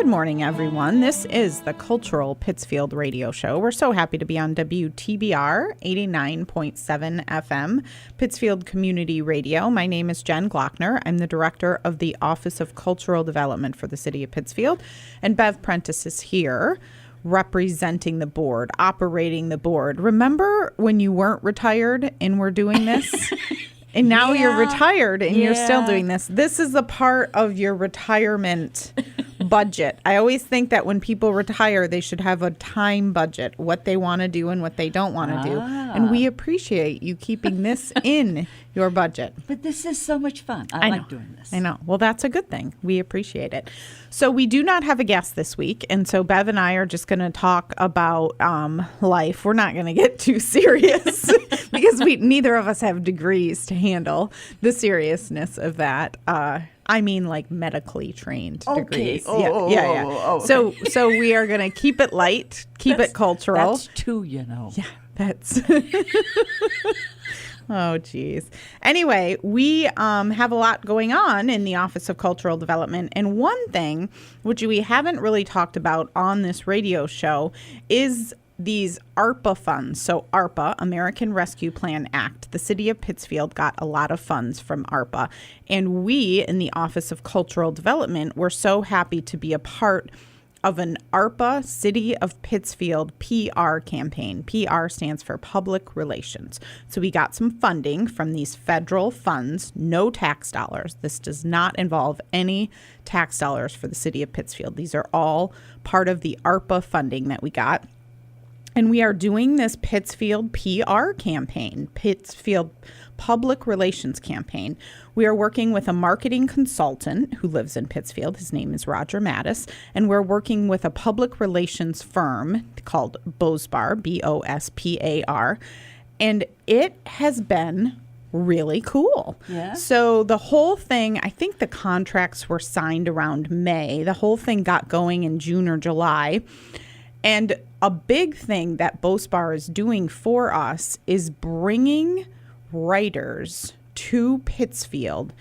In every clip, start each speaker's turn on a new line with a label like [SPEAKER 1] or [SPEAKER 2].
[SPEAKER 1] Good morning, everyone. This is the Cultural Pittsfield Radio Show. We're so happy to be on WTBR 89.7 FM, Pittsfield Community Radio. My name is Jen Glockner. I'm the director of the Office of Cultural Development for the City of Pittsfield. And Bev Prentice is here representing the board, operating the board. Remember when you weren't retired and we're doing this? And now you're retired and you're still doing this. This is the part of your retirement budget. I always think that when people retire, they should have a time budget, what they want to do and what they don't want to do. And we appreciate you keeping this in your budget.
[SPEAKER 2] But this is so much fun. I like doing this.
[SPEAKER 1] I know. Well, that's a good thing. We appreciate it. So we do not have a guest this week. And so Bev and I are just going to talk about life. We're not going to get too serious because neither of us have degrees to handle the seriousness of that. I mean, like medically trained degrees.
[SPEAKER 2] Okay.
[SPEAKER 1] So we are going to keep it light, keep it cultural.
[SPEAKER 2] That's two, you know.
[SPEAKER 1] Yeah, that's. Oh, geez. Anyway, we have a lot going on in the Office of Cultural Development. And one thing which we haven't really talked about on this radio show is these ARPA funds. So ARPA, American Rescue Plan Act. The city of Pittsfield got a lot of funds from ARPA. And we in the Office of Cultural Development were so happy to be a part of an ARPA City of Pittsfield PR campaign. PR stands for Public Relations. So we got some funding from these federal funds, no tax dollars. This does not involve any tax dollars for the city of Pittsfield. These are all part of the ARPA funding that we got. And we are doing this Pittsfield PR campaign, Pittsfield Public Relations campaign. We are working with a marketing consultant who lives in Pittsfield. His name is Roger Mattis. And we're working with a public relations firm called Bospar, Bospar. And it has been really cool.
[SPEAKER 2] Yeah.
[SPEAKER 1] So the whole thing, I think the contracts were signed around May. The whole thing got going in June or July. And a big thing that Bospar is doing for us is bringing writers to Pittsfield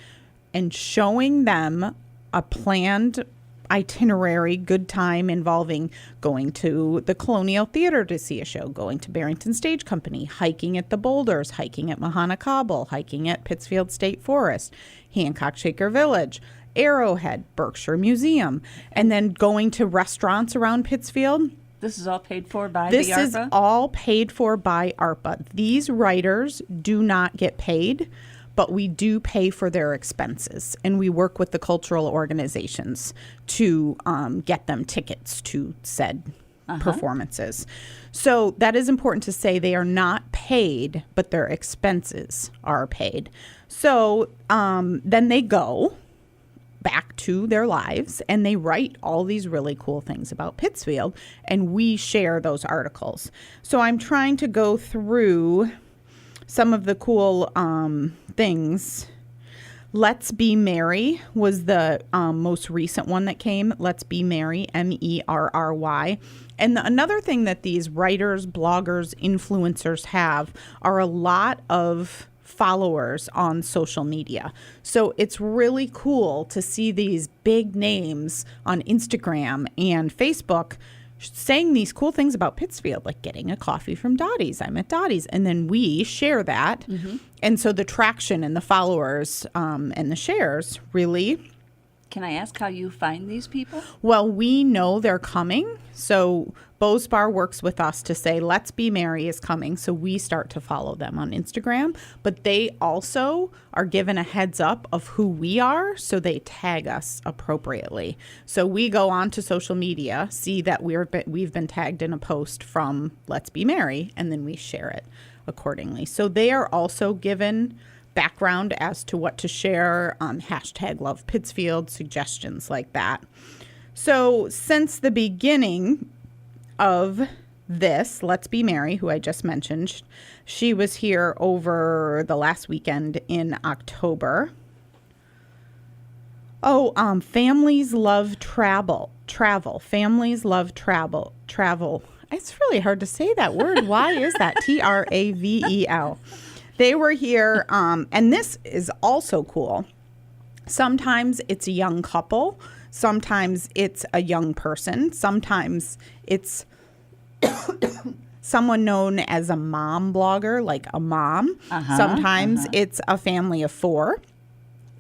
[SPEAKER 1] and showing them a planned itinerary, good time involving going to the Colonial Theater to see a show, going to Barrington Stage Company, hiking at the Boulders, hiking at Mahana Cobble, hiking at Pittsfield State Forest, Hancock Shaker Village, Arrowhead, Berkshire Museum, and then going to restaurants around Pittsfield.
[SPEAKER 2] This is all paid for by the ARPA?
[SPEAKER 1] This is all paid for by ARPA. These writers do not get paid, but we do pay for their expenses. And we work with the cultural organizations to get them tickets to said performances. So that is important to say. They are not paid, but their expenses are paid. So then they go back to their lives and they write all these really cool things about Pittsfield, and we share those articles. So I'm trying to go through some of the cool things. Let's Be Merry was the most recent one that came. Let's Be Merry, MERRY. And another thing that these writers, bloggers, influencers have are a lot of followers on social media. So it's really cool to see these big names on Instagram and Facebook saying these cool things about Pittsfield, like getting a coffee from Dottie's. I'm at Dottie's. And then we share that. Mm-hmm. And so the traction and the followers and the shares really.
[SPEAKER 2] Can I ask how you find these people?
[SPEAKER 1] Well, we know they're coming. So Bospar works with us to say, Let's Be Merry is coming. So we start to follow them on Instagram. But they also are given a heads up of who we are. So they tag us appropriately. So we go on to social media, see that we've been tagged in a post from Let's Be Merry, and then we share it accordingly. So they are also given background as to what to share, hashtag Love Pittsfield, suggestions like that. So since the beginning of this, Let's Be Merry, who I just mentioned, she was here over the last weekend in October. Families love travel. Families love travel. It's really hard to say that word. Why is that? Travel. They were here, and this is also cool. Sometimes it's a young couple Sometimes it's a young person. Sometimes it's someone known as a mom blogger, like a mom. Sometimes it's a family of 4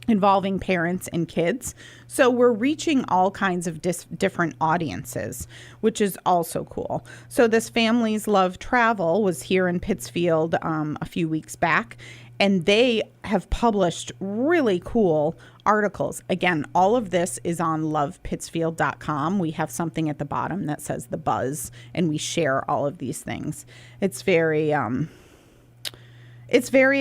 [SPEAKER 1] involving parents and kids. So we're reaching all kinds of different audiences, which is also cool. So this Families Love Travel was here in Pittsfield a few weeks back, and they have published really cool articles. Again, all of this is on lovepittsfield.com. We have something at the bottom that says The Buzz, and we share all of these things. It's very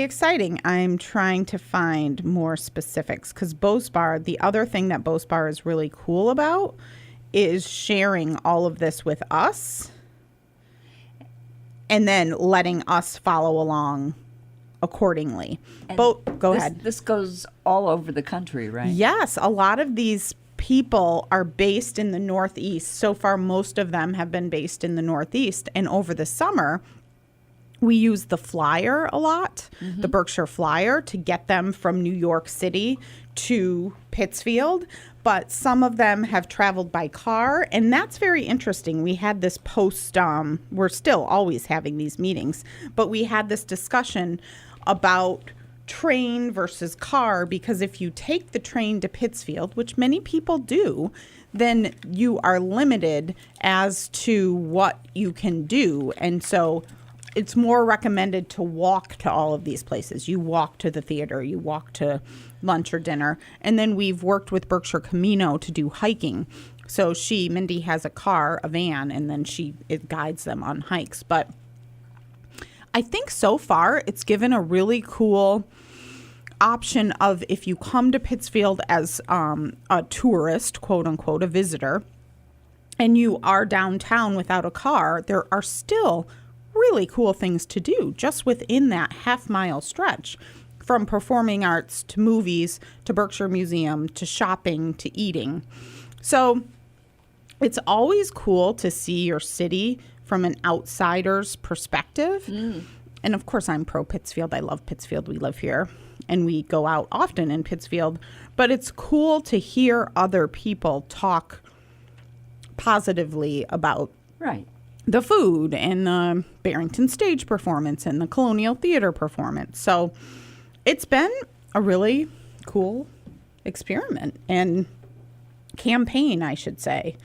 [SPEAKER 1] exciting. I'm trying to find more specifics because BOSBAR, the other thing that BOSBAR is really cool about is sharing all of this with us and then letting us follow along accordingly. Go ahead.
[SPEAKER 2] This goes all over the country, right?
[SPEAKER 1] Yes. A lot of these people are based in the Northeast. So far, most of them have been based in the Northeast. And over the summer, we use the flyer a lot, the Berkshire Flyer, to get them from New York City to Pittsfield. But some of them have traveled by car, and that's very interesting. We had this post, we're still always having these meetings, but we had this discussion about train versus car, because if you take the train to Pittsfield, which many people do, then you are limited as to what you can do. And so it's more recommended to walk to all of these places. You walk to the theater, you walk to lunch or dinner. And then we've worked with Berkshire Camino to do hiking. So Mindy has a car, a van, and then it guides them on hikes. But I think so far it's given a really cool option of, if you come to Pittsfield as a tourist, quote unquote, a visitor, and you are downtown without a car, there are still really cool things to do just within that half-mile stretch, from performing arts to movies to Berkshire Museum to shopping to eating. So it's always cool to see your city from an outsider's perspective. And of course, I'm pro Pittsfield. I love Pittsfield. We live here and we go out often in Pittsfield. But it's cool to hear other people talk positively about the food and the Barrington stage performance and the Colonial Theater performance. So it's been a really cool experiment and campaign, I should say.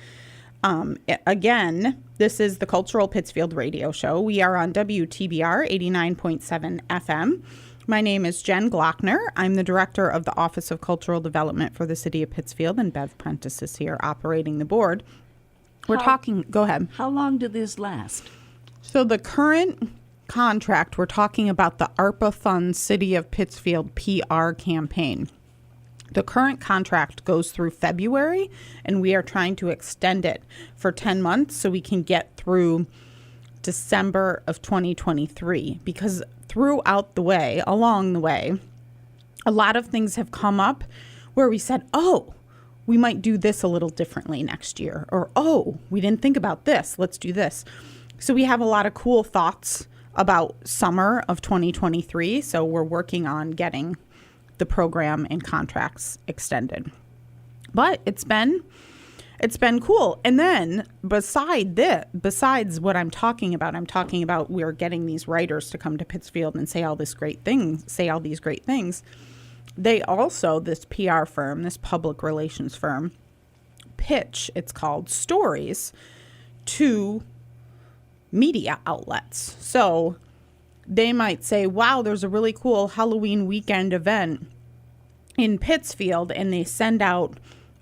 [SPEAKER 1] Again, this is the Cultural Pittsfield radio show. We are on WTBR 89.7 FM. My name is Jen Glockner. I'm the director of the Office of Cultural Development for the City of Pittsfield, and Bev Prentice is here operating the board. Go ahead.
[SPEAKER 2] How long do these last?
[SPEAKER 1] So the current contract, we're talking about the ARPA Funds City of Pittsfield PR campaign. The current contract goes through February, and we are trying to extend it for 10 months so we can get through December of 2023. Because along the way, a lot of things have come up where we said, we might do this a little differently next year. Or, we didn't think about this. Let's do this. So we have a lot of cool thoughts about summer of 2023. So we're working on getting the program and contracts extended. But it's been cool. And then besides what I'm talking about we're getting these writers to come to Pittsfield and say all these great things. They also, this PR firm, this public relations firm, pitch, it's called, stories to media outlets. So they might say, wow, there's a really cool Halloween weekend event in Pittsfield, and they send out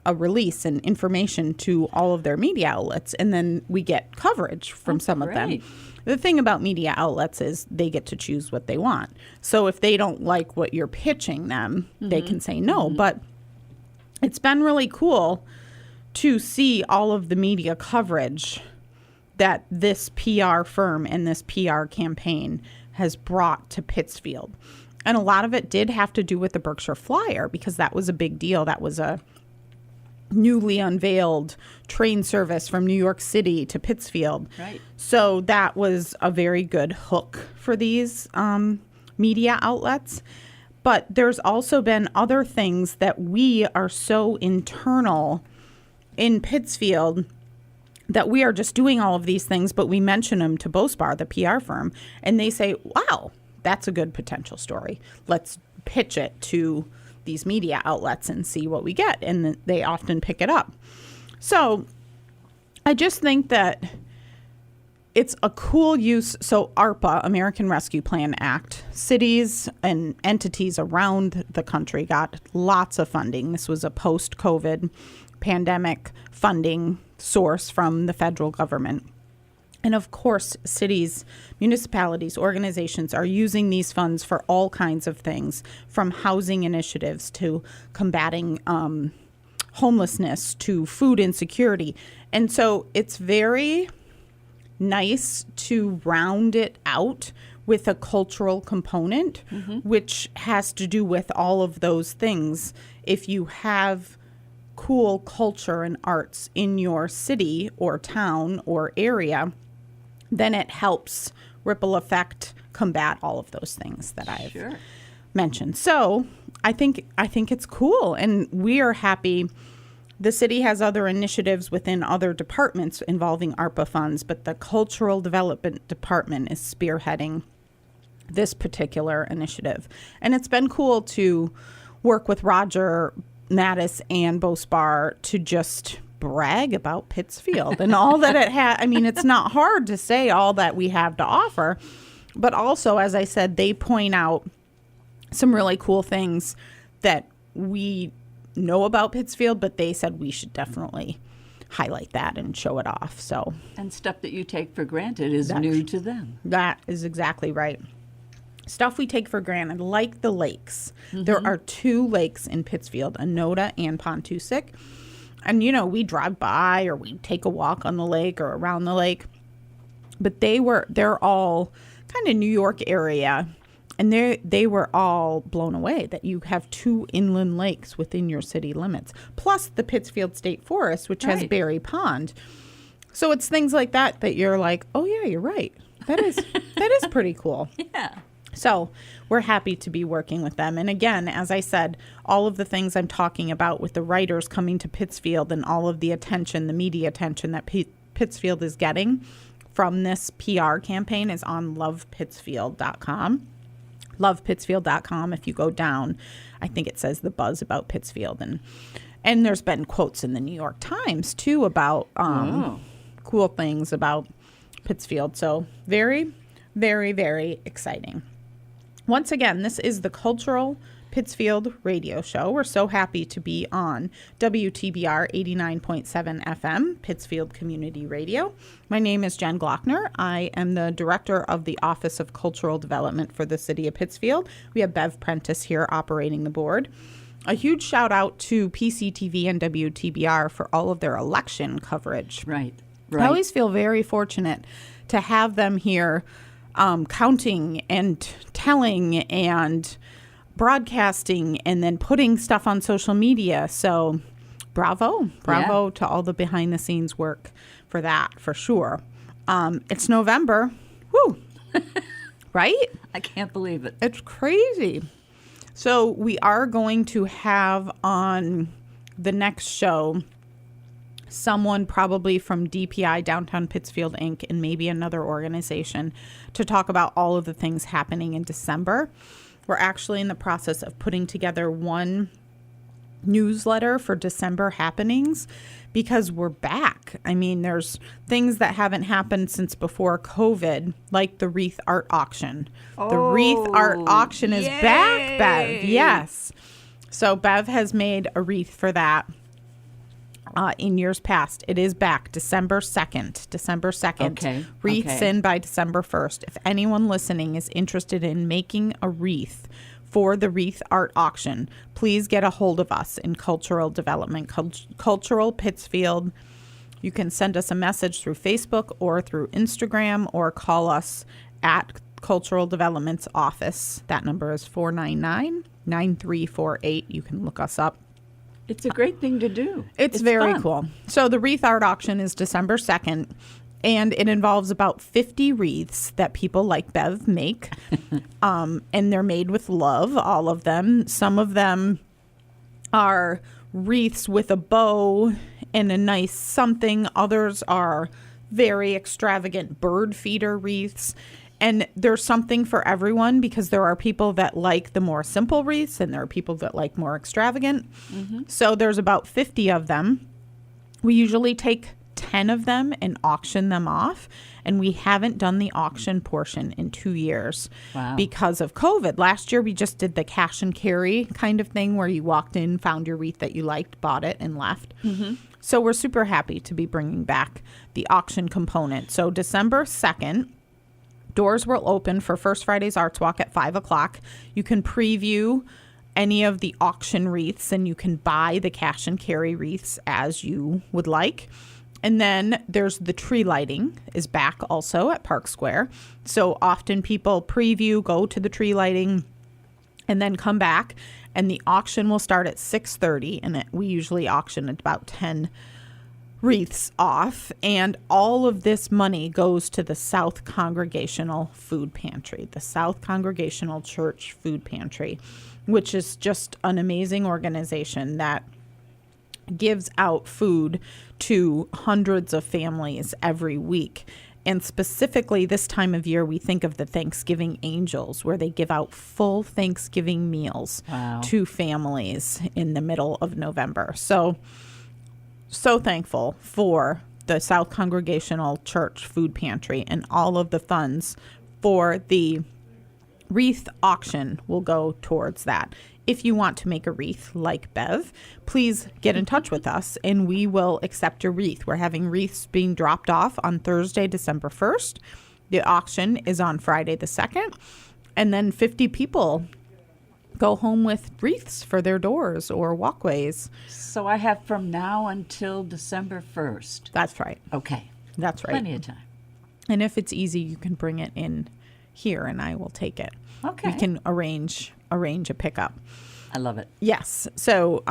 [SPEAKER 1] a release and information to all of their media outlets, and then we get coverage from some of them. The thing about media outlets is they get to choose what they want. So if they don't like what you're pitching them, they can say no. But it's been really cool to see all of the media coverage that this PR firm and this PR campaign has brought to Pittsfield. And a lot of it did have to do with the Berkshire Flyer, because that was a big deal. That was a newly unveiled train service from New York City to Pittsfield.
[SPEAKER 2] Right.
[SPEAKER 1] So that was a very good hook for these media outlets. But there's also been other things that we are so internal in Pittsfield that we are just doing all of these things, but we mention them to Bospar, the PR firm, and they say, wow, that's a good potential story. Let's pitch it to these media outlets and see what we get. And they often pick it up. So I just think that it's a cool use. So ARPA, American Rescue Plan Act, cities and entities around the country got lots of funding. This was a post-COVID pandemic funding source from the federal government. And of course, cities, municipalities, organizations are using these funds for all kinds of things, from housing initiatives to combating homelessness to food insecurity. And so it's very nice to round it out with a cultural component, which has to do with all of those things. If you have cool culture and arts in your city or town or area, then it helps ripple effect combat all of those things that I've mentioned. So I think it's cool, and we are happy. The city has other initiatives within other departments involving ARPA funds, but the Cultural Development Department is spearheading this particular initiative. And it's been cool to work with Roger Mattis and Bospar to just brag about Pittsfield and all that it has. I mean, it's not hard to say all that we have to offer, but also, as I said, they point out some really cool things that we know about Pittsfield, but they said we should definitely highlight that and show it off. So,
[SPEAKER 2] and stuff that you take for granted is new to them.
[SPEAKER 1] That is exactly right. Stuff we take for granted, like the lakes. There are 2 lakes in Pittsfield, Anoda and Pontusic. And, you know, we drive by or we take a walk on the lake or around the lake. But they're all kind of New York area. And they were all blown away that you have 2 inland lakes within your city limits, plus the Pittsfield State Forest, which has Berry Pond. So it's things like that you're like, oh, yeah, you're right. That is pretty cool.
[SPEAKER 2] Yeah.
[SPEAKER 1] So we're happy to be working with them. And again, as I said, all of the things I'm talking about with the writers coming to Pittsfield and all of the attention, the media attention that Pittsfield is getting from this PR campaign is on lovepittsfield.com. Lovepittsfield.com. If you go down, I think it says the buzz about Pittsfield. And there's been quotes in the New York Times, too, about cool things about Pittsfield. So very, very, very exciting. Once again, this is the Cultural Pittsfield Radio Show. We're so happy to be on WTBR 89.7 FM, Pittsfield Community Radio. My name is Jen Glockner. I am the Director of the Office of Cultural Development for the City of Pittsfield. We have Bev Prentice here operating the board. A huge shout out to PCTV and WTBR for all of their election coverage.
[SPEAKER 2] Right.
[SPEAKER 1] I always feel very fortunate to have them here counting and telling and broadcasting and then putting stuff on social media. So bravo to all the behind the scenes work for that, for sure. It's November. Woo. Right?
[SPEAKER 2] I can't believe it.
[SPEAKER 1] It's crazy. So we are going to have on the next show someone probably from DPI, Downtown Pittsfield Inc., and maybe another organization to talk about all of the things happening in December. We're actually in the process of putting together one newsletter for December happenings because we're back. I mean, there's things that haven't happened since before COVID, like the wreath art auction. The wreath art auction is back, Bev. Yes. So Bev has made a wreath for that. In years past. It is back December 2nd.
[SPEAKER 2] Okay.
[SPEAKER 1] Wreaths in by December 1st. If anyone listening is interested in making a wreath for the wreath art auction, please get a hold of us in Cultural Development, Cultural Pittsfield. You can send us a message through Facebook or through Instagram or call us at Cultural Development's office. That number is 499-9348. You can look us up.
[SPEAKER 2] It's a great thing to do.
[SPEAKER 1] It's very
[SPEAKER 2] fun.
[SPEAKER 1] cool. So the wreath art auction is December 2nd, and it involves about 50 wreaths that people like Bev make. And they're made with love, all of them. Some of them are wreaths with a bow and a nice something. Others are very extravagant bird feeder wreaths. And there's something for everyone, because there are people that like the more simple wreaths and there are people that like more extravagant. So there's about 50 of them. We usually take 10 of them and auction them off. And we haven't done the auction portion in 2 years because of COVID. Last year, we just did the cash and carry kind of thing where you walked in, found your wreath that you liked, bought it, and left. So we're super happy to be bringing back the auction component. So December 2nd, doors will open for First Friday's Arts Walk at 5 o'clock. You can preview any of the auction wreaths, and you can buy the cash and carry wreaths as you would like. And then there's the tree lighting is back also at Park Square. So often people preview, go to the tree lighting, and then come back. And the auction will start at 6:30, and we usually auction at about 10 wreaths off, and all of this money goes to the South Congregational Food Pantry, the South Congregational Church Food Pantry, which is just an amazing organization that gives out food to hundreds of families every week. And specifically this time of year, we think of the Thanksgiving Angels, where they give out full Thanksgiving meals to families in the middle of November. So thankful for the South Congregational Church Food Pantry, and all of the funds for the wreath auction will go towards that. If you want to make a wreath like Bev, please get in touch with us and we will accept your wreath. We're having wreaths being dropped off on Thursday, December 1st. The auction is on Friday the 2nd, and then 50 people go home with wreaths for their doors or walkways.
[SPEAKER 2] So I have from now until December 1st.
[SPEAKER 1] That's right.
[SPEAKER 2] Okay.
[SPEAKER 1] That's right.
[SPEAKER 2] Plenty of time.
[SPEAKER 1] And if it's easy, you can bring it in here and I will take it.
[SPEAKER 2] Okay.
[SPEAKER 1] We can arrange a pickup.
[SPEAKER 2] I love it.
[SPEAKER 1] Yes. So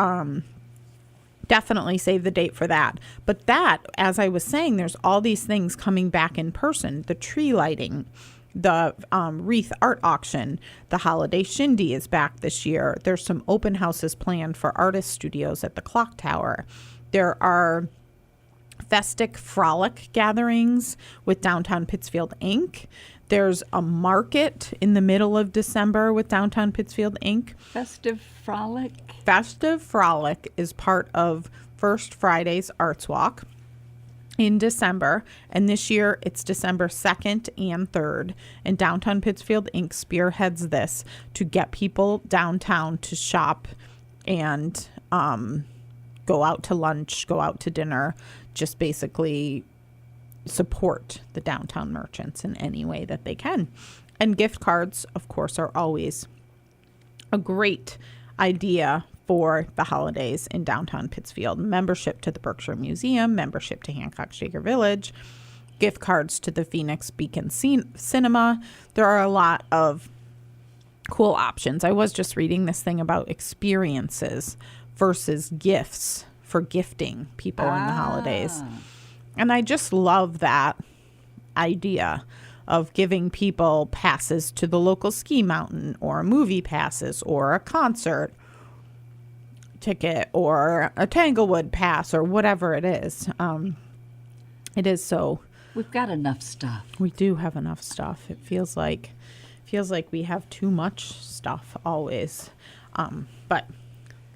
[SPEAKER 1] definitely save the date for that. But that, as I was saying, there's all these things coming back in person. The tree lighting, the wreath art auction, the holiday shindy is back this year. There's some open houses planned for artist studios at the Clock Tower. There are festive frolic gatherings with Downtown Pittsfield Inc. There's a market in the middle of December with Downtown Pittsfield Inc.
[SPEAKER 2] Festive frolic?
[SPEAKER 1] Festive frolic is part of First Friday's Arts Walk in December, and this year it's December 2nd and 3rd, and Downtown Pittsfield Inc. spearheads this to get people downtown to shop and go out to lunch, go out to dinner, just basically support the downtown merchants in any way that they can. And gift cards, of course, are always a great idea for the holidays in downtown Pittsfield. Membership to the Berkshire Museum, membership to Hancock Shaker Village, gift cards to the Phoenix Beacon Cinema. There are a lot of cool options. I was just reading this thing about experiences versus gifts for gifting people in the holidays. And I just love that idea of giving people passes to the local ski mountain or movie passes or a concert ticket or a Tanglewood pass or whatever it is. It is so.
[SPEAKER 2] We've got enough stuff.
[SPEAKER 1] We do have enough stuff. It feels like we have too much stuff always. But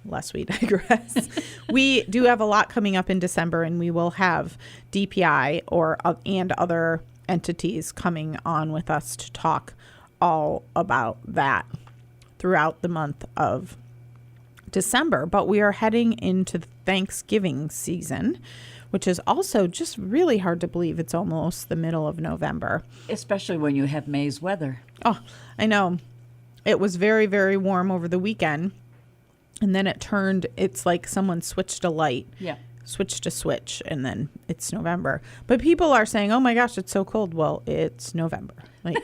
[SPEAKER 1] lest we digress, we do have a lot coming up in December, and we will have DPI and other entities coming on with us to talk all about that throughout the month of December. But we are heading into the Thanksgiving season, which is also just really hard to believe. It's almost the middle of November.
[SPEAKER 2] Especially when you have May's weather.
[SPEAKER 1] Oh, I know. It was very, very warm over the weekend. And then it's like someone switched a light.
[SPEAKER 2] Yeah.
[SPEAKER 1] Switched a switch, and then it's November. But people are saying, oh my gosh, it's so cold. Well, it's November. Like,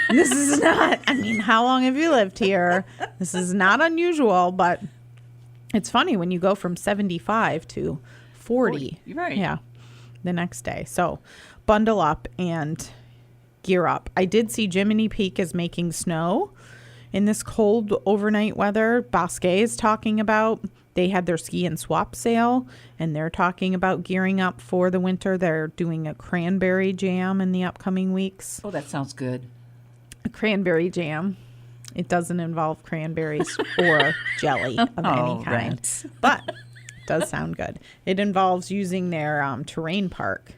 [SPEAKER 1] this is not, I mean, how long have you lived here? This is not unusual, but it's funny when you go from 75 to 40.
[SPEAKER 2] Right.
[SPEAKER 1] Yeah. The next day. So bundle up and gear up. I did see Jiminy Peak is making snow in this cold overnight weather. Bosque is talking about They had their ski and swap sale, and they're talking about gearing up for the winter. They're doing a cranberry jam in the upcoming weeks.
[SPEAKER 2] Oh, that sounds good.
[SPEAKER 1] A cranberry jam. It doesn't involve cranberries or jelly of any kind,
[SPEAKER 2] Rats.
[SPEAKER 1] but it does sound good. It involves using their terrain park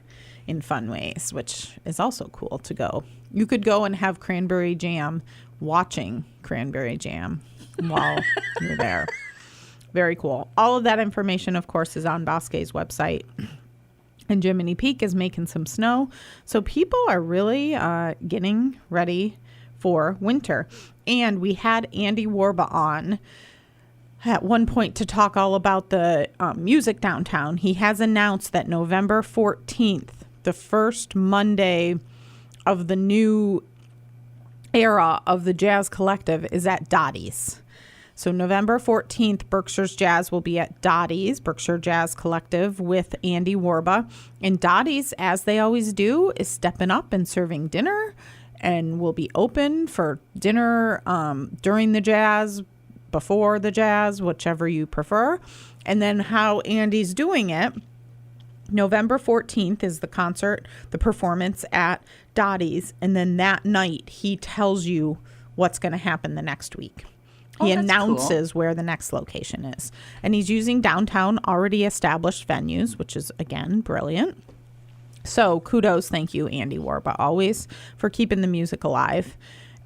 [SPEAKER 1] in fun ways, which is also cool to go. You could go and have cranberry jam watching cranberry jam while you're there. Very cool. All of that information, of course, is on Bosque's website. And Jiminy Peak is making some snow. So people are really getting ready for winter. And we had Andy Warba on at one point to talk all about the music downtown. He has announced that November 14th, the first Monday of the new era of the Jazz Collective, is at Dottie's. So November 14th, Berkshire's Jazz will be at Dottie's, Berkshire Jazz Collective, with Andy Warba. And Dottie's, as they always do, is stepping up and serving dinner, and will be open for dinner during the jazz, before the jazz, whichever you prefer. And then how Andy's doing it, November 14th is the concert, the performance at Dottie's. And then that night, he tells you what's going to happen the next week. He announces where the next location is. And he's using downtown already established venues, which is, again, brilliant. So kudos, thank you, Andy Warba, always for keeping the music alive.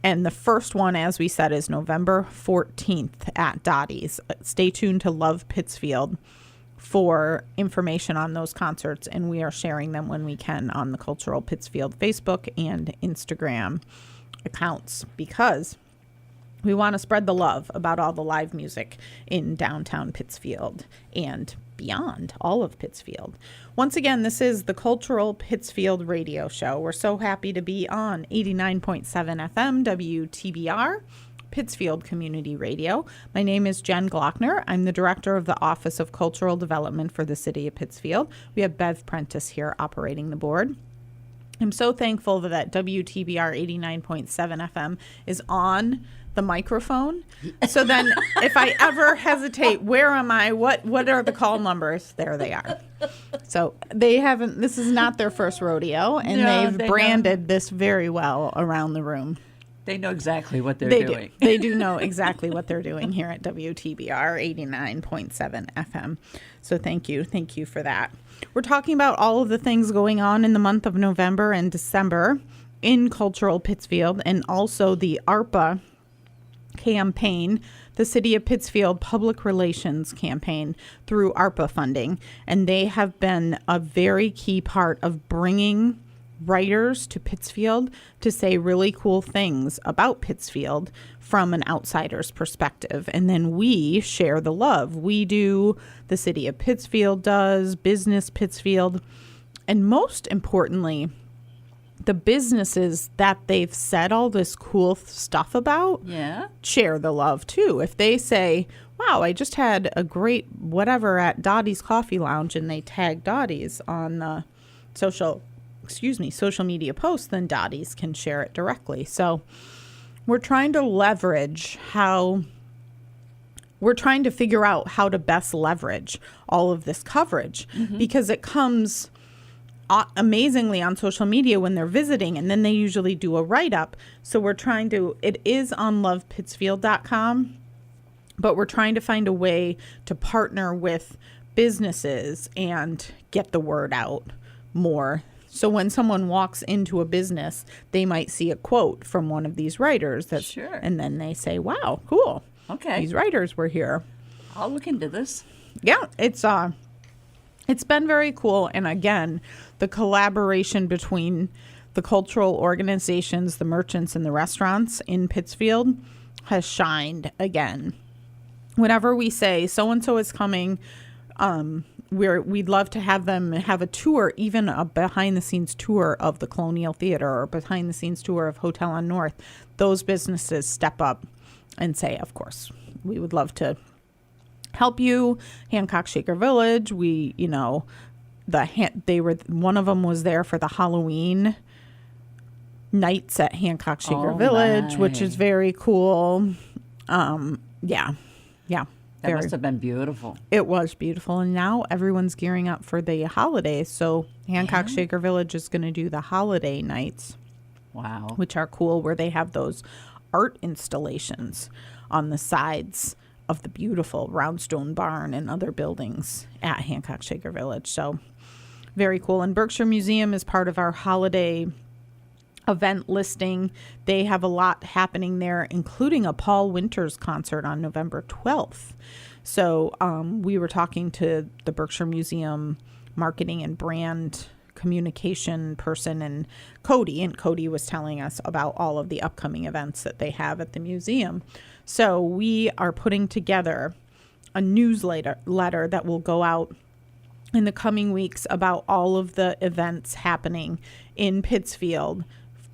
[SPEAKER 1] And the first one, as we said, is November 14th at Dottie's. Stay tuned to Love Pittsfield for information on those concerts, and we are sharing them when we can on the Cultural Pittsfield Facebook and Instagram accounts, because we want to spread the love about all the live music in downtown Pittsfield and beyond, all of Pittsfield. Once again, this is the Cultural Pittsfield Radio Show. We're so happy to be on 89.7 FM WTBR, Pittsfield Community Radio. My name is Jen Glockner. I'm the director of the Office of Cultural Development for the City of Pittsfield. We have Bev Prentice here operating the board. I'm so thankful that WTBR 89.7 FM is on the microphone. So then if I ever hesitate, where am I? What are the call numbers? There they are. So they haven't, this is not their first rodeo, and they've branded this very well around the room.
[SPEAKER 2] They know exactly what they're doing.
[SPEAKER 1] They do know exactly what they're doing here at WTBR 89.7 FM. So thank you. Thank you for that. We're talking about all of the things going on in the month of November and December in Cultural Pittsfield, and also the ARPA campaign, the City of Pittsfield Public Relations campaign through ARPA funding. And they have been a very key part of bringing writers to Pittsfield to say really cool things about Pittsfield from an outsider's perspective. And then we share the love. We do, the City of Pittsfield does, Business Pittsfield, and most importantly, the businesses that they've said all this cool stuff about share the love too. If they say, wow, I just had a great whatever at Dottie's Coffee Lounge, and they tag Dottie's on the social media posts, then Dottie's can share it directly. So we're trying to figure out how to best leverage all of this coverage, because it comes amazingly on social media when they're visiting, and then they usually do a write-up. So we're trying to, it is on lovepittsfield.com, but we're trying to find a way to partner with businesses and get the word out more. So when someone walks into a business, they might see a quote from one of these writers, and then they say, wow, cool.
[SPEAKER 2] Okay.
[SPEAKER 1] These writers were here.
[SPEAKER 2] I'll look into this.
[SPEAKER 1] Yeah, it's been very cool. And again, the collaboration between the cultural organizations, the merchants, and the restaurants in Pittsfield has shined again. Whenever we say so-and-so is coming, we'd love to have them have a tour, even a behind-the-scenes tour of the Colonial Theater or behind-the-scenes tour of Hotel on North. Those businesses step up and say, of course, we would love to help you. Hancock Shaker Village, one of them was there for the Halloween nights at Hancock Shaker Village, which is very cool. Yeah.
[SPEAKER 2] That must have been beautiful.
[SPEAKER 1] It was beautiful. And now everyone's gearing up for the holidays. So Hancock Shaker Village is going to do the holiday nights.
[SPEAKER 2] Wow.
[SPEAKER 1] Which are cool, where they have those art installations on the sides of the beautiful Roundstone Barn and other buildings at Hancock Shaker Village. So very cool. And Berkshire Museum is part of our holiday event listing. They have a lot happening there, including a Paul Winters concert on November 12th. So we were talking to the Berkshire Museum marketing and brand communication person and Cody was telling us about all of the upcoming events that they have at the museum. So we are putting together a newsletter that will go out in the coming weeks about all of the events happening in Pittsfield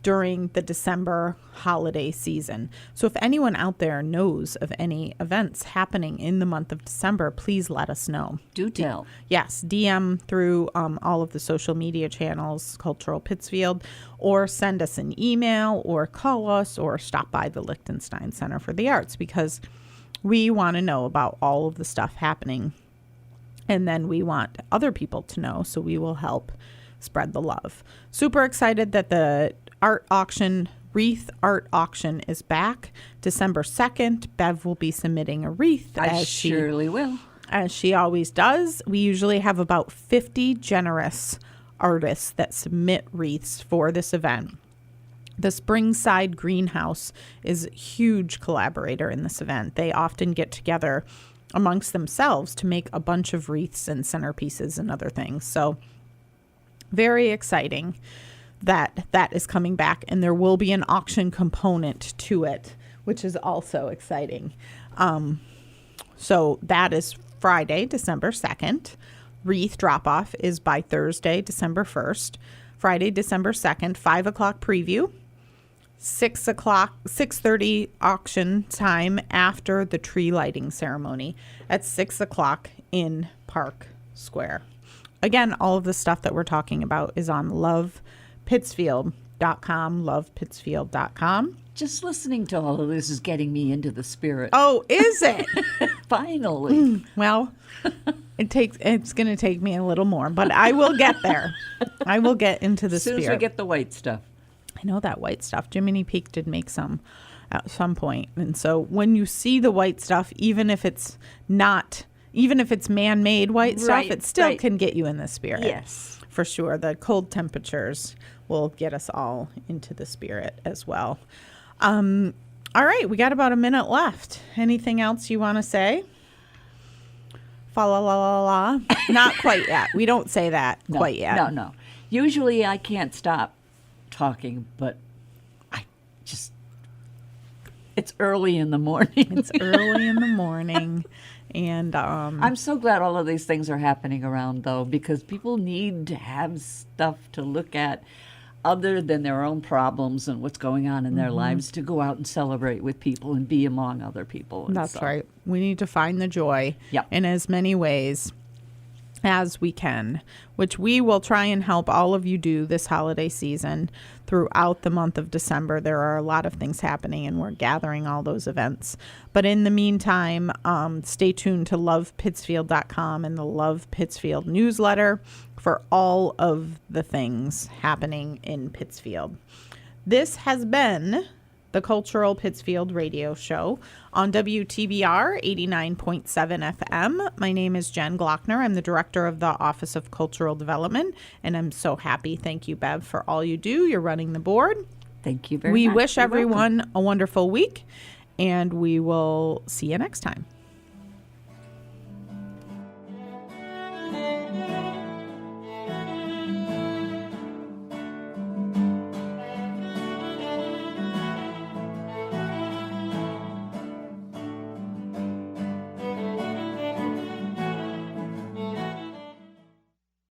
[SPEAKER 1] during the December holiday season. So if anyone out there knows of any events happening in the month of December, please let us know.
[SPEAKER 2] Do tell.
[SPEAKER 1] Yes, DM through all of the social media channels, Cultural Pittsfield, or send us an email or call us or stop by the Liechtenstein Center for the Arts, because we want to know about all of the stuff happening. And then we want other people to know, so we will help spread the love. Super excited that the wreath art auction is back December 2nd. Bev will be submitting a wreath.
[SPEAKER 2] I surely will.
[SPEAKER 1] As she always does. We usually have about 50 generous artists that submit wreaths for this event. The Springside Greenhouse is a huge collaborator in this event. They often get together amongst themselves to make a bunch of wreaths and centerpieces and other things. So very exciting that is coming back, and there will be an auction component to it, which is also exciting. So that is Friday, December 2nd. Wreath drop-off is by Thursday, December 1st. Friday, December 2nd, 5 o'clock preview. 6:30 auction time after the tree lighting ceremony at 6 o'clock in Park Square. Again, all of the stuff that we're talking about is on lovepittsfield.com, lovepittsfield.com.
[SPEAKER 2] Just listening to all of this is getting me into the spirit.
[SPEAKER 1] Oh, is it?
[SPEAKER 2] Finally.
[SPEAKER 1] Well, it's going to take me a little more, but I will get there. I will get into the spirit.
[SPEAKER 2] As soon as we get the white stuff.
[SPEAKER 1] I know that white stuff. Jiminy Peak did make some at some point. And so when you see the white stuff, even if it's man-made white stuff, it still can get you in the spirit.
[SPEAKER 2] Yes.
[SPEAKER 1] For sure. The cold temperatures will get us all into the spirit as well. All right. We got about a minute left. Anything else you want to say? Fa la la la la. Not quite yet. We don't say that quite yet.
[SPEAKER 2] No. Usually I can't stop talking, but it's early in the morning.
[SPEAKER 1] It's early in the morning. And
[SPEAKER 2] I'm so glad all of these things are happening around, though, because people need to have stuff to look at other than their own problems and what's going on in their lives, to go out and celebrate with people and be among other people.
[SPEAKER 1] That's right. We need to find the joy in as many ways as we can, which we will try and help all of you do this holiday season. Throughout the month of December, there are a lot of things happening, and we're gathering all those events. But in the meantime, stay tuned to lovepittsfield.com and the Love Pittsfield newsletter for all of the things happening in Pittsfield. This has been the Cultural Pittsfield Radio Show on WTBR 89.7 FM. My name is Jen Glockner. I'm the director of the Office of Cultural Development, and I'm so happy. Thank you, Bev, for all you do. You're running the board.
[SPEAKER 2] Thank you very much.
[SPEAKER 1] We wish everyone a wonderful week, and we will see you next time.